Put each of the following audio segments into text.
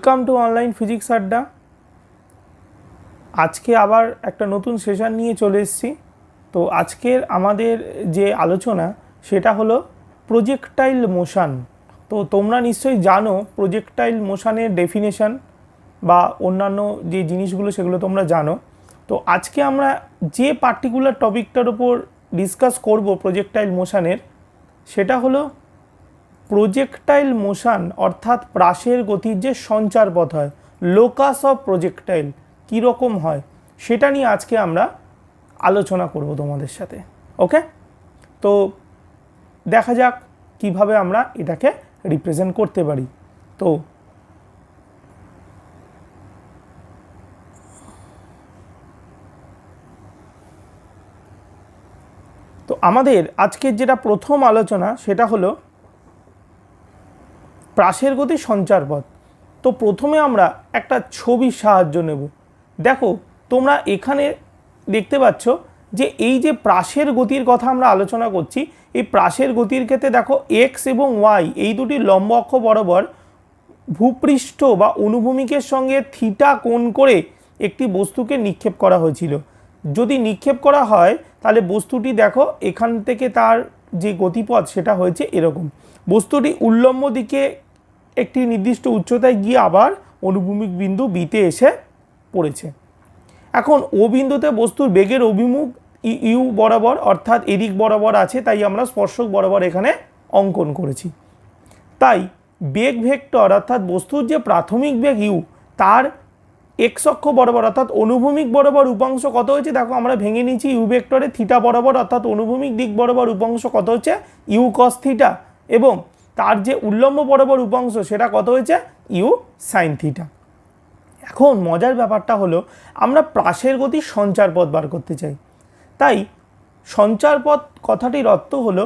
Welcome to online physics আড্ডা। আজকে আবার একটা নতুন সেশন নিয়ে চলে এসেছি। তো আজকের আমাদের যে আলোচনা সেটা হলো প্রজেক্টাইল মোশন। তো তোমরা নিশ্চয়ই জানো প্রজেক্টাইল মোশনের ডেফিনেশন বা অন্যান্য যে জিনিসগুলো সেগুলো তোমরা জানো। তো আজকে আমরা যে পার্টিকুলার টপিকটার উপর ডিসকাস করব প্রজেক্টাইল মোশনের, সেটা হলো প্রজেক্টাইল মোশন অর্থাৎ প্রাসের গতির যে সঞ্চার পথ হয়, লোকাস অফ প্রজেক্টাইল কীরকম হয় সেটা নিয়ে আজকে আমরা আলোচনা করব তোমাদের সাথে। ওকে, তো দেখা যাক কিভাবে আমরা এটাকে রিপ্রেজেন্ট করতে পারি। তো আমাদের আজকের যেটা প্রথম আলোচনা সেটা হলো প্রাসের গতির সঞ্চার পথ। তো প্রথমে আমরা একটা ছবির সাহায্য নেব। দেখো তোমরা এখানে দেখতে পাচ্ছ যে এই যে প্রাসের গতির কথা আমরা আলোচনা করছি, এই প্রাসের গতির ক্ষেত্রে দেখো এক্স এবং ওয়াই এই দুটি লম্ব অক্ষ বরাবর ভূপৃষ্ঠ বা অনুভূমিকের সঙ্গে থিটা কোণ করে একটি বস্তুকে নিক্ষেপ করা হয়েছিল। যদি নিক্ষেপ করা হয় তাহলে বস্তুটি দেখো এখান থেকে তার যে গতিপথ সেটা হয়েছে এরকম। বস্তুটি উল্লম্ব দিকে একটি নির্দিষ্ট উচ্চতায় গিয়ে আবার অনুভূমিক বিন্দু বিতে এসে পড়েছে। এখন ও বিন্দুতে বস্তুর বেগের অভিমুখ ইউ বরাবর অর্থাৎ এদিক বরাবর আছে, তাই আমরা স্পর্শক বরাবর এখানে অঙ্কন করেছি। তাই বেগ ভেক্টর অর্থাৎ বস্তুর যে প্রাথমিক বেগ ইউ তার এক্স অক্ষ বরাবর অর্থাৎ অনুভূমিক বরাবর উপাংশ কত হয়েছে দেখো আমরা ভেঙে নিচ্ছি ইউ ভেক্টরে থিটা বরাবর অর্থাৎ অনুভূমিক দিক বরাবর উপাংশ কত হচ্ছে ইউ কস থিটা, এবং তার যে উল্লম্ব বরাবর উপাংশ সেটা কত হয়েছে ইউ সাইন থিটা। এখন মজার ব্যাপারটা হলো আমরা প্রাসের গতির সঞ্চার পথ বার করতে চাই। তাই সঞ্চার পথ কথাটির অর্থ হলো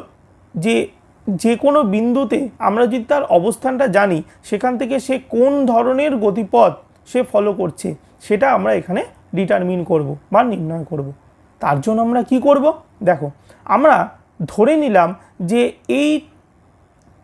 যে কোনো বিন্দুতে আমরা যদি তার অবস্থানটা জানি সেখান থেকে সে কোন ধরনের গতিপথ সে ফলো করছে সেটা আমরা এখানে ডিটারমিন করব বা নির্ণয় করব। তার জন্য আমরা কি করব দেখো, আমরা ধরে নিলাম যে এই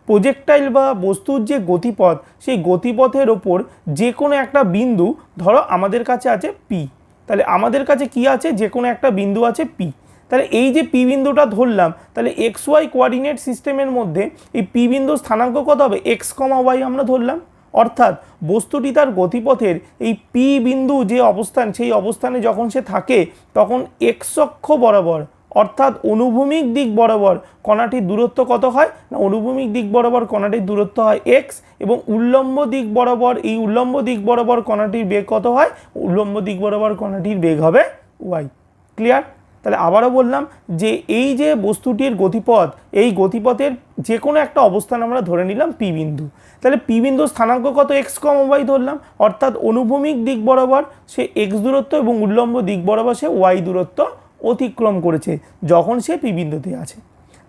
প্রজেক্টাইল বা বস্তুর যে গতিপথ সেই গতিপথের ওপর যে কোনো একটা বিন্দু ধরো আমাদের কাছে আছে পি, তাহলে আমাদের কাছে কি আছে যে কোনো একটা বিন্দু আছে পি। তাহলে এই যে পি বিন্দুটা ধরলাম, তাহলে এক্স ওয়াই কোঅর্ডিনেট সিস্টেমের মধ্যে এই পি বিন্দুর স্থানাঙ্ক কত হবে এক্স কমা ওয়াই আমরা ধরলাম। অর্থাৎ বস্তুটি তার গতিপথের এই পি বিন্দু যে অবস্থান সেই অবস্থানে যখন সে থাকে তখন এক্স অক্ষ বরাবর অর্থাৎ অনুভূমিক দিক বরাবর কণাটির দূরত্ব কত হয় না, অনুভূমিক দিক বরাবর কণাটির দূরত্ব হয় এক্স, এবং উল্লম্ব দিক বরাবর এই উল্লম্ব দিক বরাবর কণাটির বেগ কত হয়, উল্লম্ব দিক বরাবর কণাটির বেগ হবে ওয়াই। ক্লিয়ার? তাহলে আবারও বললাম যে এই যে বস্তুটির গতিপথ এই গতিপথের যে কোনো একটা অবস্থান আমরা ধরে নিলাম পি বিন্দু। তাহলে পি বিন্দুর স্থানাঙ্ক কত এক্স কম ওয়াই ধরলাম, অর্থাৎ অনুভূমিক দিক বরাবর সে এক্স দূরত্ব এবং উল্লম্ব দিক বরাবর সে ওয়াই দূরত্ব অতিক্রম করেছে যখন সে পি বিন্দুতে আছে।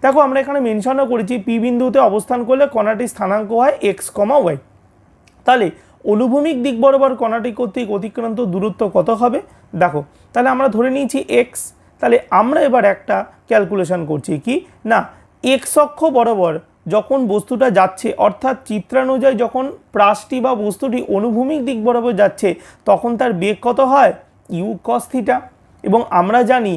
দেখো আমরা এখানে মেনশনও করেছি পি বিন্দুতে অবস্থান করলে কণাটির স্থানাঙ্ক হয় এক্স কমা ওয়াই। তাহলে অনুভূমিক দিক বরাবর কণাটি কর্তৃক অতিক্রান্ত দূরত্ব কত হবে দেখো, তাহলে আমরা ধরে নিয়েছি এক্স। তাহলে আমরা এবার একটা ক্যালকুলেশন করছি কি না, এক্স অক্ষ বরাবর যখন বস্তুটা যাচ্ছে অর্থাৎ চিত্রানুযায়ী যখন প্রাসটি বা বস্তুটি অনুভূমিক দিক বরাবর যাচ্ছে তখন তার বেগ কত হয় ইউ কস থিটা, এবং আমরা জানি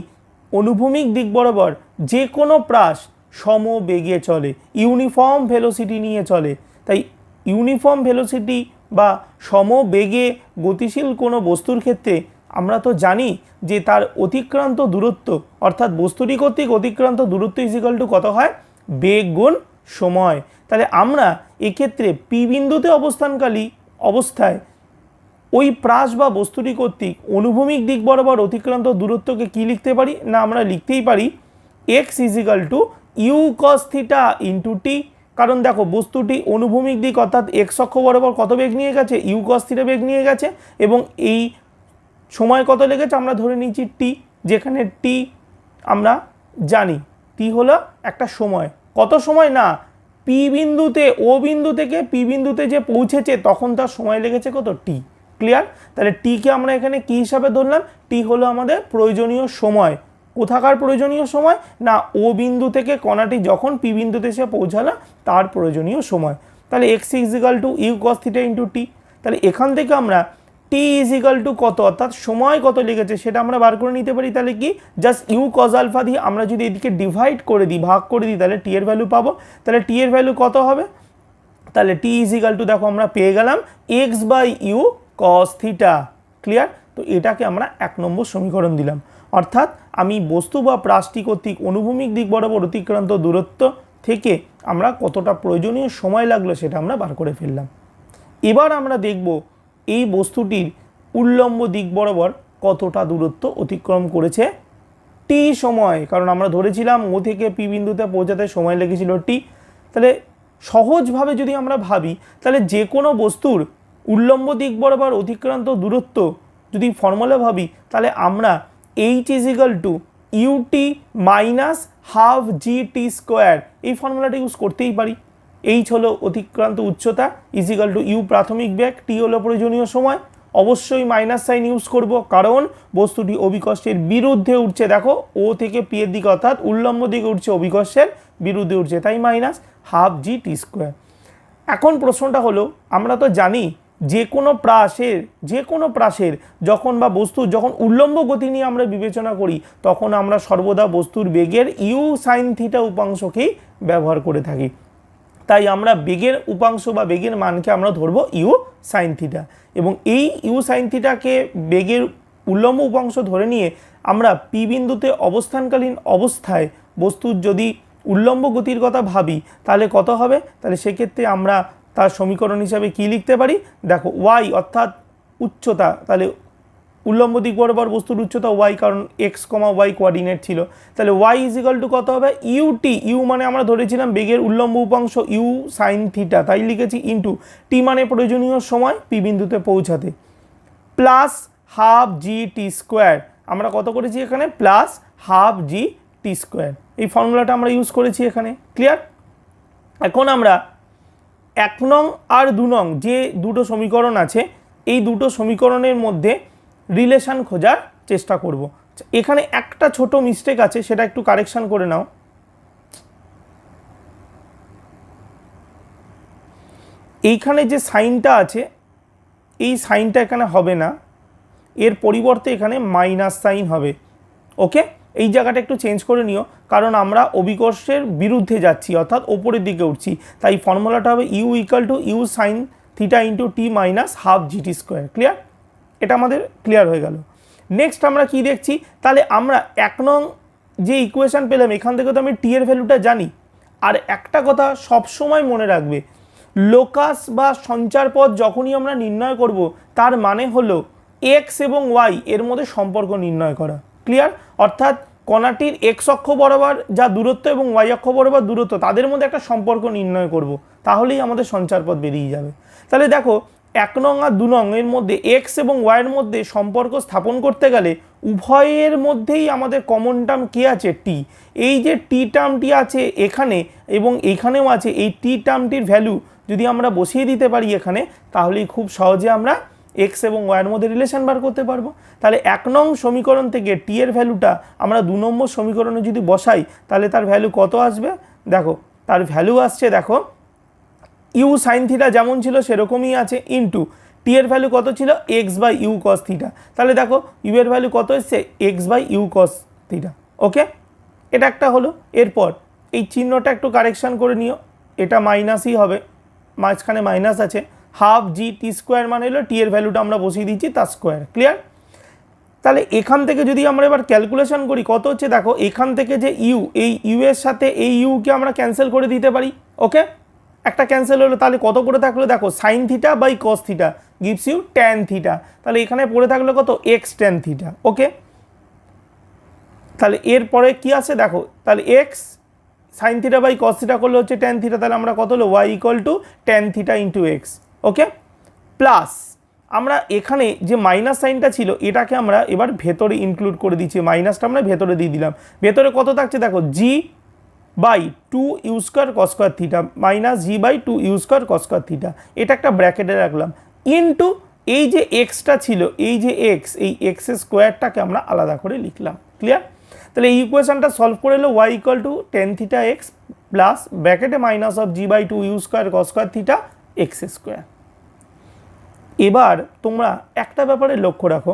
অনুভূমিক দিক বরাবর যে কোনো প্রাস সমবেগে চলে, ইউনিফর্ম ভেলোসিটি নিয়ে চলে। তাই ইউনিফর্ম ভেলোসিটি বা সমবেগে গতিশীল কোনো বস্তুর ক্ষেত্রে আমরা তো জানি যে তার অতিক্রান্ত দূরত্ব অর্থাৎ বস্তুটি কর্তৃক অতিক্রান্ত দূরত্ব ইজিক্যাল টু কত হয় বেগ গুণ সময়। তাহলে আমরা এক্ষেত্রে পি বিন্দুতে অবস্থানকালী অবস্থায় ওই প্রাস বা বস্তুটি কর্তৃক অনুভূমিক দিক বরাবর অতিক্রান্ত দূরত্বকে কি লিখতে পারি না, আমরা লিখতেই পারি x equal to u cos theta into t. কারণ দেখো বস্তুটি অনুভূমিক দিক অর্থাৎ এক্স অক্ষ বরাবর কত বেগ নিয়ে গেছে ইউ কস থিটা বেগ নিয়ে গেছে, এবং এই সময় কত লেগেছে আমরা ধরে নিচ্ছি টি, যেখানে টি আমরা জানি টি হলো একটা সময়। কত সময় না, পি বিন্দুতে ও বিন্দু থেকে পি বিন্দুতে যে পৌঁছেছে তখন তার সময় লেগেছে কত টি। ক্লিয়ার? তাহলে টিকে আমরা এখানে কি হিসাবে ধরলাম, টি হলো আমাদের প্রয়োজনীয় সময়। কোথাকার প্রয়োজনীয় সময় না, ও বিন্দু থেকে কণাটি যখন পি বিন্দুতে এসে পৌঁছালো তার প্রয়োজনীয় সময়। তাহলে x equal to u cos theta into t. তাহলে এখান থেকে আমরা টি ইজ ইকাল টু কত অর্থাৎ সময় কত লেগেছে সেটা আমরা বার করে নিতে পারি। তাহলে কি জাস্ট ইউ কজ আলফা দিয়ে আমরা যদি এদিকে ডিভাইড করে দিই, ভাগ করে দিই, তাহলে টি এর ভ্যালু পাবো। তাহলে টি এর ভ্যালু কত হবে, তাহলে টি ইজ ইকাল টু দেখো আমরা পেয়ে গেলাম x by u cos theta. Clear? তো এটাকে আমরা 1 নম্বর সমীকরণ দিলাম। অর্থাৎ আমি বস্তু বা প্রাসটি কর্তৃক অনুভূমিক দিক বরাবর অতিক্রান্ত দূরত্ব থেকে আমরা কতটা প্রয়োজনীয় সময় লাগলো সেটা আমরা বার করে ফেললাম। এবার আমরা দেখব এই বস্তুটির উল্লম্ব দিক বরাবর কতটা দূরত্ব অতিক্রম করেছে টি সময়, কারণ আমরা ধরেছিলাম ও থেকে পি বিন্দুতে পৌঁছাতে সময় লেগেছিল টি। তাহলে সহজভাবে যদি আমরা ভাবি, তাহলে যে কোনো বস্তুর উল্লম্ব দিক বরাবর অতিক্রান্ত দূরত্ব যদি ফর্মুলা ভাবি, তাহলে আমরা h is equal to u t minus half g t square এই ফর্মুলাটা ইউজ করতেই পারি। এইচ হলো অতিক্রান্ত উচ্চতা, ইজ ইকাল টু ইউ প্রাথমিক বেগ, টি হলো প্রয়োজনীয় সময়। অবশ্যই মাইনাস সাইন ইউজ করব, কারণ বস্তুটি অভিকর্ষের বিরুদ্ধে উঠছে। দেখো ও থেকে পি এর দিকে অর্থাৎ উল্লম্ব দিকে উঠছে, অভিকর্ষের বিরুদ্ধে উঠছে, তাই minus half g t square. এখন প্রশ্নটা হলো, আমরা তো জানি যে কোনো প্রাসের যখন বা বস্তুর যখন উল্লম্ব গতি নিয়ে আমরা বিবেচনা করি, তখন আমরা সর্বদা বস্তুর বেগের ইউ সাইন থিটা উপাংশকেই ব্যবহার করে থাকি। তাই আমরা বেগের উপাংশ বা বেগের মানকে আমরা ধরবো ইউ সাইন থিটা, এবং এই ইউ সাইন থিটাকে বেগের উল্লম্ব উপাংশ ধরে নিয়ে আমরা পি বিন্দুতে অবস্থানকালীন অবস্থায় বস্তুর যদি উল্লম্ব গতির কথা ভাবি, তাহলে কত হবে? তাহলে সেক্ষেত্রে আমরা তার সমীকরণ হিসাবে কি লিখতে পারি? দেখো ওয়াই অর্থাৎ উচ্চতা, তাহলে উল্লম্ব দিক বরাবর বস্তুর উচ্চতা ওয়াই, কারণ এক্স কমা ওয়াই কোঅর্ডিনেট ছিল। তাহলে ওয়াই ইজ ইকাল টু কত হবে? ইউটি, ইউ মানে আমরা ধরেছিলাম বেগের উল্লম্ব উপাংশ ইউ সাইন থিটা, তাই লিখেছি, ইন্টু টি মানে প্রয়োজনীয় সময় পি বিন্দুতে পৌঁছাতে, plus half g t square. আমরা কত করেছি এখানে? Plus half g t square. এই ফর্মুলাটা আমরা ইউজ করেছি এখানে। ক্লিয়ার? এখন আমরা 1 নং আর 2 নং যে দুটো সমীকরণ আছে, এই দুটো সমীকরণের মধ্যে রিলেশন খোঁজার চেষ্টা করব। এখানে একটা ছোট মিস্টেক আছে, সেটা একটু কারেকশন করে নাও। এইখানে যে সাইনটা আছে, এই সাইনটা এখানে হবে না, এর পরিবর্তে এখানে মাইনাস সাইন হবে। ওকে, এই জায়গাটা একটু চেঞ্জ করে নিও, কারণ আমরা অভিকর্ষের বিরুদ্ধে যাচ্ছি, অর্থাৎ ওপরের দিকে উঠছি। তাই ফর্মুলাটা হবে u equal to u sine theta into t minus half g t square. Clear? এটা আমাদের ক্লিয়ার হয়ে গেল। নেক্সট আমরা কি দেখছি? তাহলে আমরা 1 নং যে ইকুয়েশন পেলাম, এখান থেকে তো আমি টি এর ভ্যালুটা জানি। আর একটা কথা সবসময় মনে রাখবে, লোকাস বা সঞ্চার পথ যখনই আমরা নির্ণয় করব, তার মানে হলো এক্স এবং ওয়াই এর মধ্যে সম্পর্ক নির্ণয় করা। ক্লিয়ার? অর্থাৎ কণাটির এক্স অক্ষ বরাবর যা দূরত্ব এবং ওয়াই অক্ষ বরাবর দূরত্ব, তাদের মধ্যে একটা সম্পর্ক নির্ণয় করব, তাহলেই আমাদের সঞ্চার পথ বেরিয়ে যাবে। তাহলে দেখো 1 নং আর 2 নং এর মধ্যে এক্স এবং ওয়াইয়ের মধ্যে সম্পর্ক স্থাপন করতে গেলে উভয়ের মধ্যেই আমাদের কমন টার্ম কী আছে? টি। এই যে টি টার্মটি আছে এখানে এবং এখানেও আছে, এই টি টার্মটির ভ্যালু যদি আমরা বসিয়ে দিতে পারি এখানে, তাহলেই খুব সহজে আমরা এক্স এবং ওয়াইয়ের মধ্যে রিলেশন বার করতে পারবো। তাহলে 1 নং সমীকরণ থেকে টি এর ভ্যালুটা আমরা 2 নম্বর সমীকরণে যদি বসাই, তাহলে তার ভ্যালু কত আসবে? দেখো তার ভ্যালু আসছে, দেখো ইউ সাইন থিটা যেমন ছিল সেরকমই আছে, ইন্টু টি এর ভ্যালু কত ছিল? X by u cos theta. তাহলে দেখো ইউ এর ভ্যালু কত এসছে? X by u cos theta. Okay, এটা একটা হলো। এরপর এই চিহ্নটা একটু কারেকশান করে নিও, এটা মাইনাসই হবে, মাঝখানে মাইনাস আছে। হাফ জি টি স্কোয়ার মানে হলো টি এর ভ্যালুটা আমরা বসিয়ে দিচ্ছি তার স্কোয়ার। ক্লিয়ার? তাহলে এখান থেকে যদি আমরা এবার ক্যালকুলেশন করি, কত হচ্ছে? দেখো এখান থেকে যে ইউ, এই ইউ এর সাথে এই ইউকে আমরা ক্যান্সেল করে দিতে পারি। ওকে, একটা ক্যান্সেল হলো, তাহলে কত করে থাকলো? দেখো sine theta by cos theta gives you tan theta. তাহলে এখানে পড়ে থাকলো কত? X tan theta. ওকে, তাহলে এরপরে কি আছে দেখো, তাহলে x sine theta by cos theta করলে হচ্ছে ট্যান থিটা, তাহলে আমরা কত হলো? Y equal to tan theta into x. Okay, plus আমরা এখানে যে মাইনাস সাইনটা ছিল এটাকে আমরা এবার ভেতরে ইনক্লুড করে দিচ্ছি, মাইনাসটা আমরা ভেতরে দিয়ে দিলাম। ভেতরে কত থাকছে? দেখো g by 2 u square cos square theta minus g by 2 u square cos square theta, এটা একটা ব্র্যাকেটে রাখলাম, ইনটু এই যে এক্সটা ছিল, এই যে এক্স, এই এক্স স্কোয়ারটাকে আমরা আলাদা করে লিখলাম। ক্লিয়ার? তাহলে এই ইকুয়েশনটা সলভ করে এলো y equal to tan theta x plus ব্র্যাকেটে minus of g by 2 u square cos square theta x square. এবার তোমরা একটা ব্যাপারে লক্ষ্য রাখো,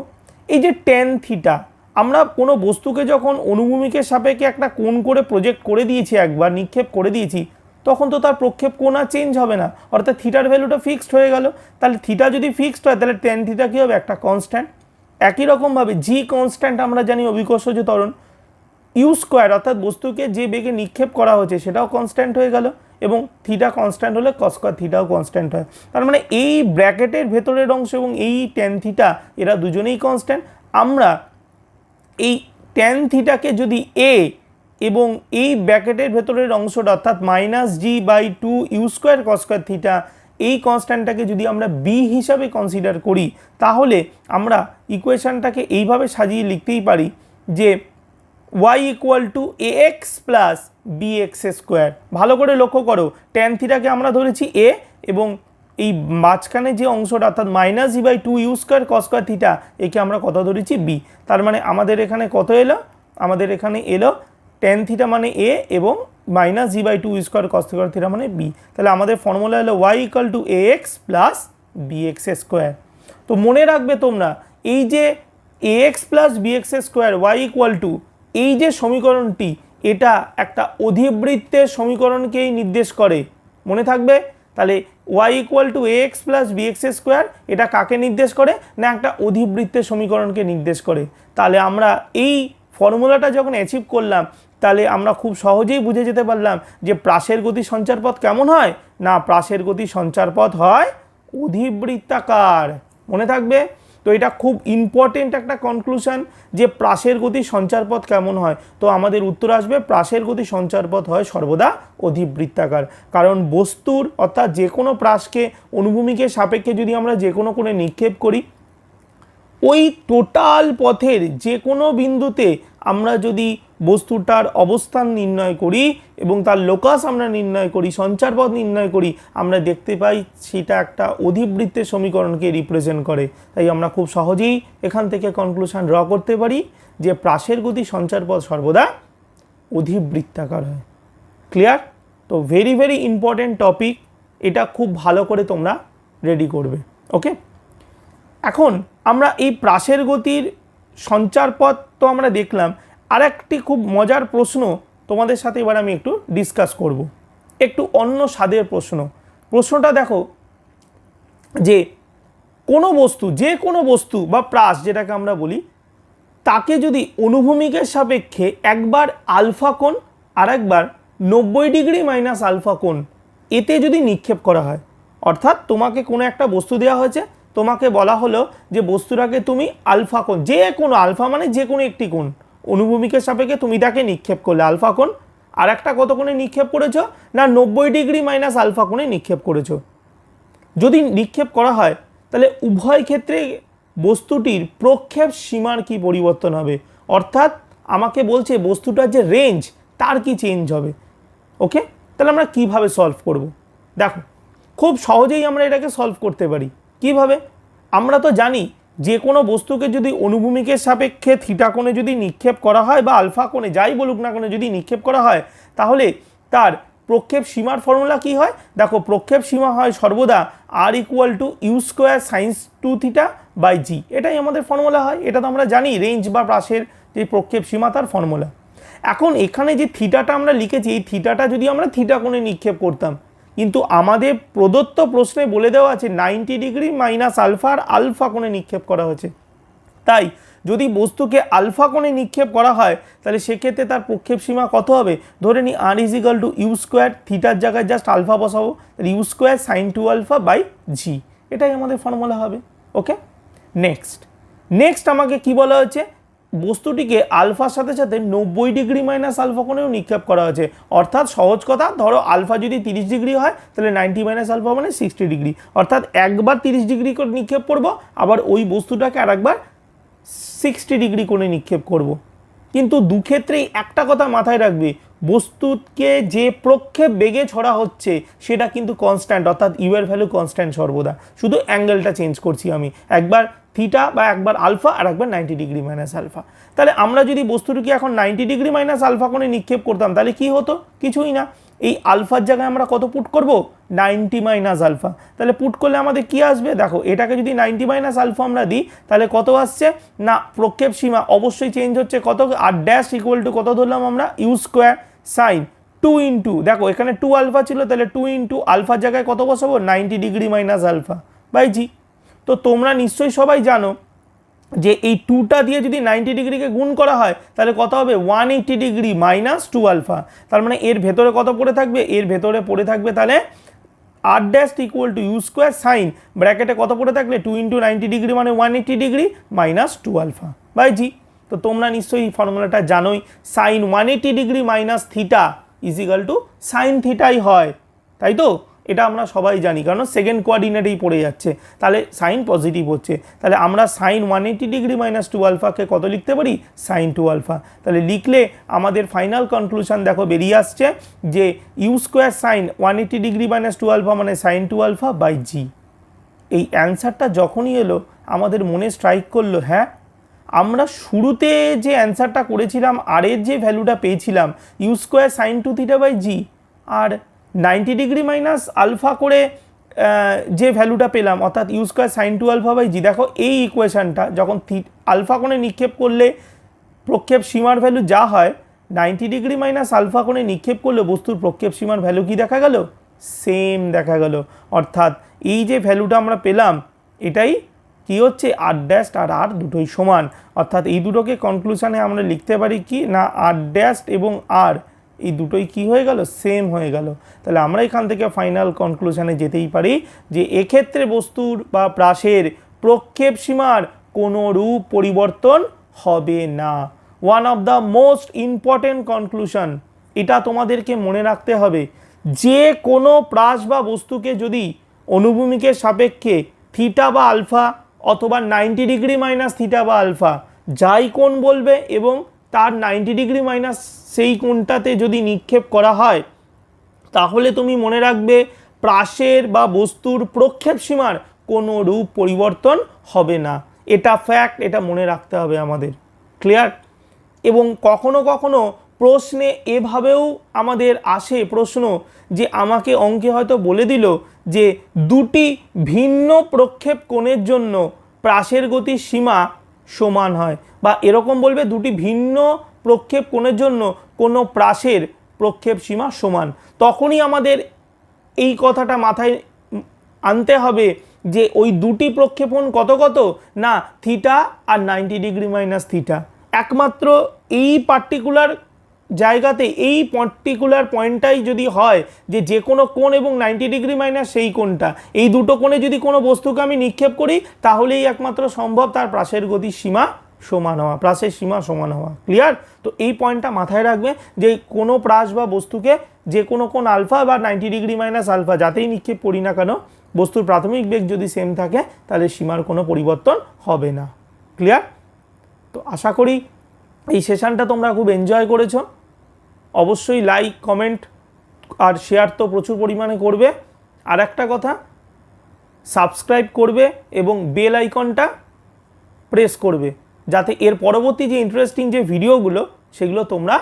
এই যে ট্যান থিটা, আমরা কোনো বস্তুকে যখন অনুভূমিকের সাপেক্ষে একটা কোণ করে প্রজেক্ট করে দিয়েছি, একবার নিক্ষেপ করে দিয়েছি, তখন তো তার প্রক্ষেপ কোণ আর চেঞ্জ হবে না, অর্থাৎ থিটার ভ্যালুটা ফিক্সড হয়ে গেল। তাহলে থিটা যদি ফিক্সড হয় তাহলে ট্যান থিটা কী হবে, একটা কনস্ট্যান্ট। একই রকমভাবে জি কনস্ট্যান্ট আমরা জানি অভিকর্ষজ ত্বরণ, ইউ স্কোয়ার অর্থাৎ বস্তুকে যে বেগে নিক্ষেপ করা হচ্ছে সেটাও কনস্ট্যান্ট হয়ে গেল, এবং থিটা কনস্ট্যান্ট হলে কস স্কোয়ার থিটাও কনস্ট্যান্ট হয়। তার মানে এই ব্র্যাকেটের ভেতরের অংশ এবং এই ট্যান থিটা এরা দুজনেই কনস্ট্যান্ট। আমরা এই ট্যান থিটাকে যদি এ এবং এই ব্র্যাকেটের ভেতরের অংশটা অর্থাৎ -g/2 u square cos square theta এই কনস্ট্যান্টটাকে যদি আমরা বি হিসাবে কনসিডার করি, তাহলে আমরা ইকুয়েশনটাকে এইভাবে সাজিয়ে লিখতেই পারি যে y = ax plus bx square. ভালো করে লক্ষ্য করো, ট্যান থিটাকে আমরা ধরেছি a এবং এই মাঝখানে যে অংশটা অর্থাৎ -g/2 u square cos square theta একে আমরা কত ধরেছি b। তার মানে আমাদের এখানে কত এলো, আমাদের এখানে এলো ট্যান থিটা মানে a এবং -g/2 u square cos square theta মানে b। তাহলে আমাদের ফর্মুলা হলো y = ax plus bx square. তো মনে রাখবে তোমরা, এই যে ax plus bx square y = এই যে সমীকরণটি, এটা একটা অধিবৃত্তের সমীকরণকেই নির্দেশ করে, মনে থাকবে। তাহলে y = ax plus bx square এটা কাকে নির্দেশ করে না, একটা অধিবৃত্তের সমীকরণকে নির্দেশ করে। তাহলে আমরা এই ফর্মুলাটা যখন অ্যাচিভ করলাম, তাহলে আমরা খুব সহজেই বুঝে যেতে পারলাম যে প্রাসের গতি সঞ্চারপথ কেমন হয় না, প্রাসের গতি সঞ্চারপথ হয় অধিবৃত্তাকার, মনে থাকবে। তো এটা খুব ইম্পর্টেন্ট একটা কনক্লুশন যে প্রাসের গতি সঞ্চারপথ কেমন হয়। তো আমাদের উত্তর আসবে প্রাসের গতি সঞ্চারপথ হয় সর্বদা অধিবৃত্তাকার। কারণ বস্তুর অর্থাৎ যে কোনো প্রাসকে অনুভূমিকের সাপেক্ষে যদি আমরা যে কোনো কোণে নিক্ষেপ করি, ওই টোটাল পথের যে কোনো বিন্দুতে আমরা যদি বস্তুটার অবস্থান নির্ণয় করি এবং তার লোকাস আমরা নির্ণয় করি, সঞ্চারপথ নির্ণয় করি, আমরা দেখতে পাই সেটা একটা অধিবৃত্তের সমীকরণকে রিপ্রেজেন্ট করে। তাই আমরা খুব সহজেই এখান থেকে কনক্লুশন ড্র করতে পারি যে প্রাসের গতি সঞ্চারপথ সর্বদা অধিবৃত্তাকার হয়। ক্লিয়ার? তো ভেরি ভেরি ইম্পর্টেন্ট টপিক, এটা খুব ভালো করে তোমরা রেডি করবে। ওকে, এখন আমরা এই প্রাসের গতির সঞ্চারপথ তো আমরা দেখলাম, আর একটি খুব মজার প্রশ্ন তোমাদের সাথে এবার আমি একটু ডিসকাস করব, একটু অন্য স্বাদের প্রশ্ন। প্রশ্নটা দেখো যে কোনো বস্তু, যে কোনো বস্তু বা প্রাস যেটাকে আমরা বলি, তাকে যদি অনুভূমিকের সাপেক্ষে একবার আলফা কোণ আর একবার 90 ডিগ্রি মাইনাস আলফা কোণ এতে যদি নিক্ষেপ করা হয়, অর্থাৎ তোমাকে কোনো একটা বস্তু দেওয়া হয়েছে, তোমাকে বলা হলো যে বস্তুটাকে তুমি আলফা কোণ, যে কোনো আলফা মানে যে কোনো একটি কোণ, অনুভূমিকের সাপেক্ষে তুমি তাকে নিক্ষেপ করলে আলফা কোণ, আর একটা কত কোণে নিক্ষেপ করেছো না 90 ডিগ্রি মাইনাস আলফা কোণে নিক্ষেপ করেছো। যদি নিক্ষেপ করা হয় তাহলে উভয় ক্ষেত্রে বস্তুটির প্রক্ষেপ সীমার কি পরিবর্তন হবে, অর্থাৎ আমাকে বলছে বস্তুটার যে রেঞ্জ তার কি চেঞ্জ হবে। ওকে, তাহলে আমরা কিভাবে সলভ করব? দেখো, খুব সহজেই আমরা এটাকে সলভ করতে পারি। কিভাবে? আমরা তো জানি যে কোনো বস্তুকে যদি অনুভূমিকের সাপেক্ষে থিটা কোণে যদি নিক্ষেপ করা হয় বা আলফা কোণে যাই বলুক না কোনো যদি নিক্ষেপ করা হয়, তাহলে তার প্রক্ষেপ সীমার ফর্মুলা কি হয়? দেখো, প্রক্ষেপ সীমা হয় সর্বদা r = u square sine 2 theta by g, এটাই আমাদের ফর্মুলা হয়। এটা তো আমরা জানি রেঞ্জ বা প্রাসের যে প্রক্ষেপ সীমা তার ফর্মুলা। এখন এখানে যে থিটাটা আমরা লিখেছি, এই থিটাটা যদি আমরা থিটা কোণে নিক্ষেপ করতাম, কিন্তু আমাদের প্রদত্ত প্রশ্নে বলে দেওয়া আছে 90 ডিগ্রি মাইনাস আলফা আর আলফা কোণে নিক্ষেপ করা হয়েছে। তাই যদি বস্তুকে আলফা কোণে নিক্ষেপ করা হয় তাহলে সেক্ষেত্রে তার প্রক্ষেপ সীমা কত হবে? ধরে নিই r = ইউ স্কোয়ার, থিটার জায়গায় জাস্ট আলফা বসাবো, u square sine 2 alpha by g, এটাই আমাদের ফর্মুলা হবে। ওকে, নেক্সট আমাকে কি বলা হয়েছে? বস্তুটিকে আলফার সাথে সাথে 90 ডিগ্রি মাইনাস আলফা কোণেও নিক্ষেপ করা হয়েছে। অর্থাৎ সহজ কথা, ধরো আলফা যদি 30 ডিগ্রি হয় তাহলে 90 মাইনাস আলফা মানে 60 ডিগ্রি, অর্থাৎ একবার 30 ডিগ্রি করে নিক্ষেপ করব, আবার ওই বস্তুটাকে আর একবার 60 ডিগ্রি কোণে নিক্ষেপ করব। কিন্তু দুক্ষেত্রেই একটা কথা মাথায় রাখবে, বস্তুকে যে প্রক্ষেপ বেগে ছড়া হচ্ছে সেটা কিন্তু কনস্ট্যান্ট, অর্থাৎ ইউ এর ভ্যালু কনস্ট্যান্ট সর্বদা, শুধু অ্যাঙ্গেলটা চেঞ্জ করছি আমি, একবার থিটা বা একবার আলফা আর একবার 90 ডিগ্রি মাইনাস আলফা। তাহলে আমরা যদি বস্তুটিকে এখন 90 ডিগ্রি মাইনাস আলফা কোণে নিক্ষেপ করতাম তাহলে কি হতো? কিছুই না, এই আলফার জায়গায় আমরা কত পুট করব 90 মাইনাস আলফা। তাহলে পুট করলে আমাদের কি আসবে দেখো, এটাকে যদি 90 মাইনাস আলফা আমরা দিই তাহলে কত আসছে না, প্রক্ষেপ সীমা অবশ্যই চেঞ্জ হচ্ছে, কত আর ড্যাশ ইকুয়াল টু কত ধরলাম আমরা ইউ স্কোয়ার সাইন 2 ইন্টু, দেখো এখানে 2 আলফা ছিল তাহলে 2 ইন্টু আলফার জায়গায় কত বসাবো 90 degree minus alpha by g. তো তোমরা নিশ্চয়ই সবাই জানো যে এই 2টা দিয়ে যদি 90 ডিগ্রিকে গুণ করা হয় তাহলে কত হবে 180 ডিগ্রি মাইনাস 2 আলফা। তার মানে এর ভেতরে কত পড়ে থাকবে, এর ভেতরে পড়ে থাকবে তাহলে r dash equal to u square sine ব্র্যাকেটে কত পড়ে থাকলে 2 ইন্টু 90 ডিগ্রি মানে 180 degree minus 2 alpha by g. তো তোমরা নিশ্চয়ই ফর্মুলাটা জানোই, sine 180 degree minus theta is equal to sine থিটাই হয়, তাই তো? এটা আমরা সবাই জানি কারণ সেকেন্ড কোঅর্ডিনেটেই পড়ে যাচ্ছে, তাহলে সাইন পজিটিভ হচ্ছে, তাহলে আমরা সাইন 180 ডিগ্রি মাইনাস 2 আলফাকে কত লিখতে পারি সাইন 2 আলফা। তাহলে লিখলে আমাদের ফাইনাল কনক্লুশন দেখো বেরিয়ে আসছে যে u square sine 180 degree minus 2 alpha মানে সাইন 2 আলফা বাই জি। এই অ্যান্সারটা যখনই এলো আমাদের মনে স্ট্রাইক করলো, হ্যাঁ আমরা শুরুতে যে অ্যান্সারটা করেছিলাম আর এর যে ভ্যালুটা পেয়েছিলাম u square sine 2 theta by g, আর 90 ডিগ্রি মাইনাস আলফা করে যে ভ্যালুটা পেলাম অর্থাৎ u square sine 2 alpha by g, দেখো এই ইকুয়েশনটা যখন আলফা কোণে নিক্ষেপ করলে প্রক্ষেপ সীমার ভ্যালু যা হয় 90 ডিগ্রি মাইনাস আলফা কোণে নিক্ষেপ করলে বস্তুর প্রক্ষেপ সীমার ভ্যালু কি দেখা গেল, সেম দেখা গেল। অর্থাৎ এই যে ভ্যালুটা আমরা পেলাম এটাই কি হচ্ছে আর ড্যাশ আর আর দুটোই সমান, অর্থাৎ এই দুটোকে কনক্লুশনে আমরা লিখতে পারি কি না আর ড্যাশ এবং আর এই দুটোই কি হয়ে গেল সেম হয়ে গেল। তাহলে আমরা এখান থেকে ফাইনাল কনক্লুশনে যেতেই পারি যে এক্ষেত্রে বস্তুর বা প্রাসের প্রক্ষেপ সীমার কোনো রূপ পরিবর্তন হবে না। One of the most important conclusion, এটা তোমাদেরকে মনে রাখতে হবে, যে কোনো প্রাস বা বস্তুকে যদি অনুভূমিকের সাপেক্ষে থিটা বা আলফা অথবা 90 ডিগ্রি মাইনাস থিটা বা আলফা যাই কোণ বলবে এবং তার 90 ডিগ্রি মাইনাস সেই কোণটাতে যদি নিক্ষেপ করা হয় তাহলে তুমি মনে রাখবে প্রাসের বা বস্তুর প্রক্ষেপ সীমার কোনো রূপ পরিবর্তন হবে না। এটা ফ্যাক্ট, এটা মনে রাখতে হবে আমাদের, ক্লিয়ার? এবং কখনো কখনো প্রশ্নে এভাবেও আমাদের আসে প্রশ্ন যে আমাকে অঙ্কে হয়তো বলে দিল যে দুটি ভিন্ন প্রক্ষেপ কোণের জন্য প্রাসের গতির সীমা সমান হয়, বা এরকম বলবে দুটি ভিন্ন প্রক্ষেপ কোণের জন্য কোনো প্রাসের প্রক্ষেপ সীমা সমান। তখনই আমাদের এই কথাটা মাথায় আনতে হবে যে ওই দুটি প্রক্ষেপণ কত কত না থিটা আর 90 ডিগ্রি মাইনাস থিটা। একমাত্র এই পার্টিকুলার জায়গাতে এই পার্টিকুলার পয়েন্টটাই যদি হয় যে যে কোনো কোণ এবং 90 ডিগ্রি মাইনাস সেই কোণটা, এই দুটো কোণে যদি কোনো বস্তুকে আমি নিক্ষেপ করি তাহলেই একমাত্র সম্ভব তার প্রাসের গতির সীমা সমান হওয়া, প্রাসের সীমা সমান হওয়া, ক্লিয়ার? তো এই পয়েন্টটা মাথায় রাখবে যে কোনো প্রাস বা বস্তুকে যে কোনো কোণ আলফা বা 90 ডিগ্রি মাইনাস আলফা যাতেই নিক্ষেপ করি না কেন বস্তুর প্রাথমিক বেগ যদি সেম থাকে তাহলে সীমার কোনো পরিবর্তন হবে না, ক্লিয়ার? তো আশা করি এই সেশনটা তোমরা খুব এনজয় করেছো। অবশ্যই লাইক কমেন্ট আর শেয়ার তো প্রচুর পরিমাণে করবে, আর একটা কথা সাবস্ক্রাইব করবে এবং বেল আইকনটা প্রেস করবে যাতে এর পরবর্তী যে ইন্টারেস্টিং যে ভিডিওগুলো সেগুলো তোমরা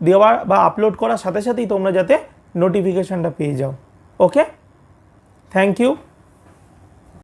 দেওয়া বা আপলোড করার সাথে সাথেই তোমরা যাতে নোটিফিকেশানটা পেয়ে যাও। ওকে, থ্যাংক ইউ।